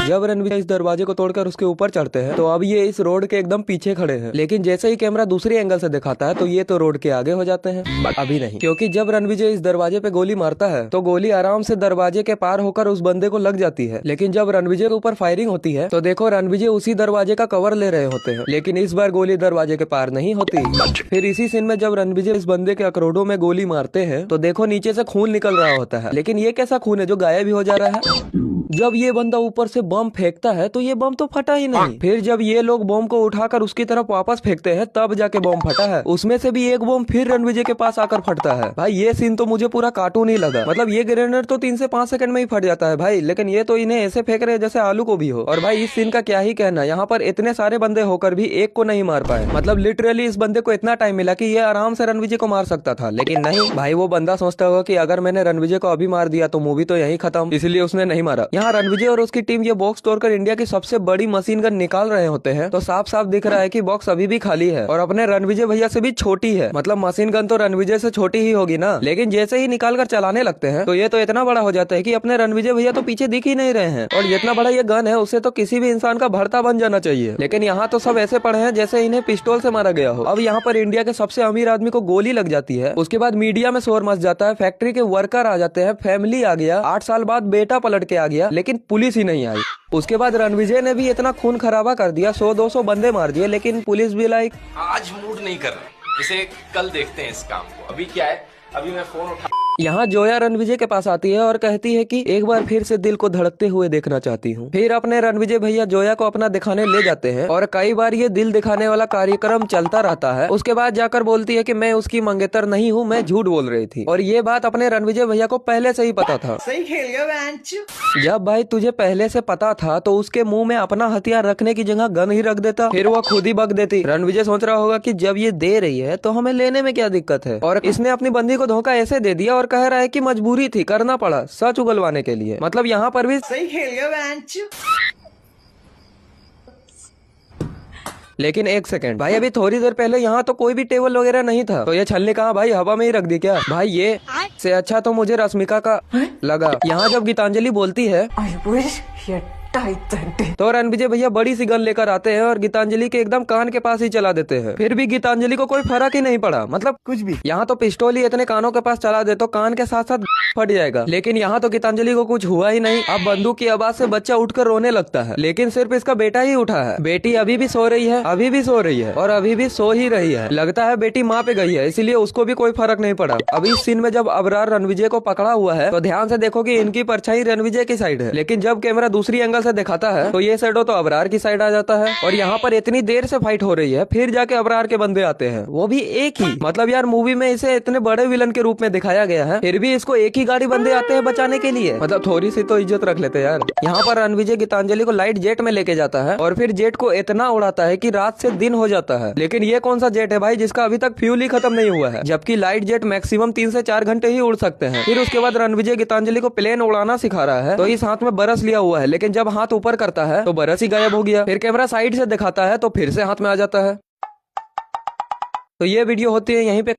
जब रणविजय इस दरवाजे को तोड़कर उसके ऊपर चढ़ते हैं तो अब ये इस रोड के एकदम पीछे खड़े हैं, लेकिन जैसे ही कैमरा दूसरी एंगल से दिखाता है तो ये तो रोड के आगे हो जाते हैं। अभी नहीं, क्योंकि जब रणविजय इस दरवाजे पे गोली मारता है तो गोली आराम से दरवाजे के पार होकर उस बंदे को लग जाती है, लेकिन जब रणविजय के ऊपर फायरिंग होती है तो देखो रणविजय उसी दरवाजे का कवर ले रहे होते हैं, लेकिन इस बार गोली दरवाजे के पार नहीं होती। फिर इसी सीन में जब रणविजय इस बंदे के अखरोटों में गोली मारते हैं तो देखो नीचे से खून निकल रहा होता है, लेकिन ये कैसा खून है जो गायब भी हो जा रहा है। जब ये बंदा ऊपर से बम फेंकता है तो ये बम तो फटा ही नहीं। फिर जब ये लोग बम को उठाकर उसकी तरफ वापस फेंकते हैं तब जाके बम फटा है। उसमें से भी एक बम फिर रणविजय के पास आकर फटता है। भाई ये सीन तो मुझे पूरा कार्टून ही लगा। मतलब ये ग्रेनेड तो 3 से 5 सेकंड में ही फट जाता है भाई, लेकिन ये तो इन्हें ऐसे फेंक रहे हैं जैसे आलू को भी हो। और भाई इस सीन का क्या ही कहना, यहाँ पर इतने सारे बंदे होकर भी एक को नहीं मार पाए। मतलब लिटरली इस बंदे को इतना टाइम मिला कि ये आराम से रणविजय को मार सकता था, लेकिन नहीं भाई। वो बंदा सोचता होगा कि अगर मैंने रणविजय को अभी मार दिया तो मूवी तो यही खत्म, इसलिए उसने नहीं मारा। यहाँ रणविजय और उसकी टीम ये बॉक्स तोड़कर इंडिया की सबसे बड़ी मशीन गन निकाल रहे होते हैं तो साफ साफ दिख रहा है कि बॉक्स अभी भी खाली है और अपने रणविजय भैया से भी छोटी है। मतलब मशीन गन तो रणविजय से छोटी ही होगी ना, लेकिन जैसे ही निकाल कर चलाने लगते हैं तो ये तो इतना बड़ा हो जाता है कि अपने रणविजय भैया तो पीछे दिख ही नहीं रहे हैं। और जितना बड़ा ये गन है उससे तो किसी भी इंसान का भरता बन जाना चाहिए, लेकिन यहाँ तो सब ऐसे पड़े हैं जैसे इन्हें पिस्टल से मारा गया हो। अब यहाँ पर इंडिया के सबसे अमीर आदमी को गोली लग जाती है, उसके बाद मीडिया में शोर मच जाता है, फैक्ट्री के वर्कर आ जाते हैं, फैमिली आ गया, 8 साल बाद बेटा पलट के आ गया, लेकिन पुलिस ही नहीं आई। उसके बाद रणविजय ने भी इतना खून खराबा कर दिया, 100-200 बंदे मार दिए, लेकिन पुलिस भी लाइक आज मूड नहीं कर रहा, इसे कल देखते हैं इस काम को। अभी क्या है, अभी मैं फोन उठा। यहाँ जोया रणविजय के पास आती है और कहती है कि एक बार फिर से दिल को धड़कते हुए देखना चाहती हूँ। फिर अपने रणविजय भैया जोया को अपना दिखाने ले जाते हैं और कई बार ये दिल दिखाने वाला कार्यक्रम चलता रहता है। उसके बाद जाकर बोलती है कि मैं उसकी मंगेतर नहीं हूँ, मैं झूठ बोल रही थी। और ये बात अपने रणविजय भैया को पहले से ही पता था। सही खेल गया। जब भाई तुझे पहले से पता था तो उसके मुंह में अपना हथियार रखने की जगह गन ही रख देता, फिर वो खुद ही बक देती। रणविजय सोच रहा होगा कि जब ये दे रही है तो हमें लेने में क्या दिक्कत है, और इसने अपनी बंदी को धोखा ऐसे दे दिया और कह रहा है कि मजबूरी थी, करना पड़ा सच उगलवाने के लिए। मतलब यहाँ पर भी सही खेल गया। लेकिन एक सेकंड भाई, अभी थोड़ी देर पहले यहाँ तो कोई भी टेबल वगैरह नहीं था, तो ये छलनी कहाँ भाई, हवा में ही रख दी क्या भाई? ये से अच्छा तो मुझे रश्मिका का लगा। यहाँ जब गीतांजलि बोलती है तो रणविजय भैया बड़ी सी गन लेकर आते हैं और गीतांजलि के एकदम कान के पास ही चला देते हैं। फिर भी गीतांजलि को कोई फर्क ही नहीं पड़ा, मतलब कुछ भी। यहाँ तो पिस्टल ही इतने कानों के पास चला दे तो कान के साथ साथ फट जाएगा, लेकिन यहाँ तो गीतांजलि को कुछ हुआ ही नहीं। अब बंदूक की आवाज से बच्चा उठकर रोने लगता है, लेकिन सिर्फ इसका बेटा ही उठा है। बेटी अभी भी सो रही है, अभी भी सो रही है और अभी भी सो ही रही है। लगता है बेटी माँ पे गई है, इसीलिए उसको भी कोई फर्क नहीं पड़ा। अभी इस सीन में जब अबरार रणविजय को पकड़ा हुआ है तो ध्यान से देखो कि इनकी परछाई रणविजय की साइड है, लेकिन जब कैमरा दूसरी एंगल से दिखाता है तो ये शैडो तो अबरार की साइड आ जाता है। और यहाँ पर इतनी देर से फाइट हो रही है, फिर जाके अबरार के बंदे आते हैं, वो भी एक ही। मतलब यार मूवी में इसे इतने बड़े विलन के रूप में दिखाया गया है, फिर भी इसको एक ही गाड़ी बंदे आते हैं बचाने के लिए। मतलब थोड़ी सी तो इज्जत रख लेते यार। यहाँ पर रणविजय गीतांजलि को लाइट जेट में लेके जाता है और फिर जेट को इतना उड़ाता है कि रात से दिन हो जाता है। लेकिन ये कौन सा जेट है भाई जिसका अभी तक फ्यूल ही खत्म नहीं हुआ है, जबकि लाइट जेट मैक्सिमम 3 से 4 घंटे ही उड़ सकते हैं। फिर उसके बाद रणविजय गीतांजलि को प्लेन उड़ाना सिखा रहा है, तो इस हाथ में बरस लिया हुआ है, लेकिन जब हाथ ऊपर करता है तो बरस ही गायब हो गया। फिर कैमरा साइड से दिखाता है तो फिर से हाथ में आ जाता है। तो ये वीडियो होती है यहीं पे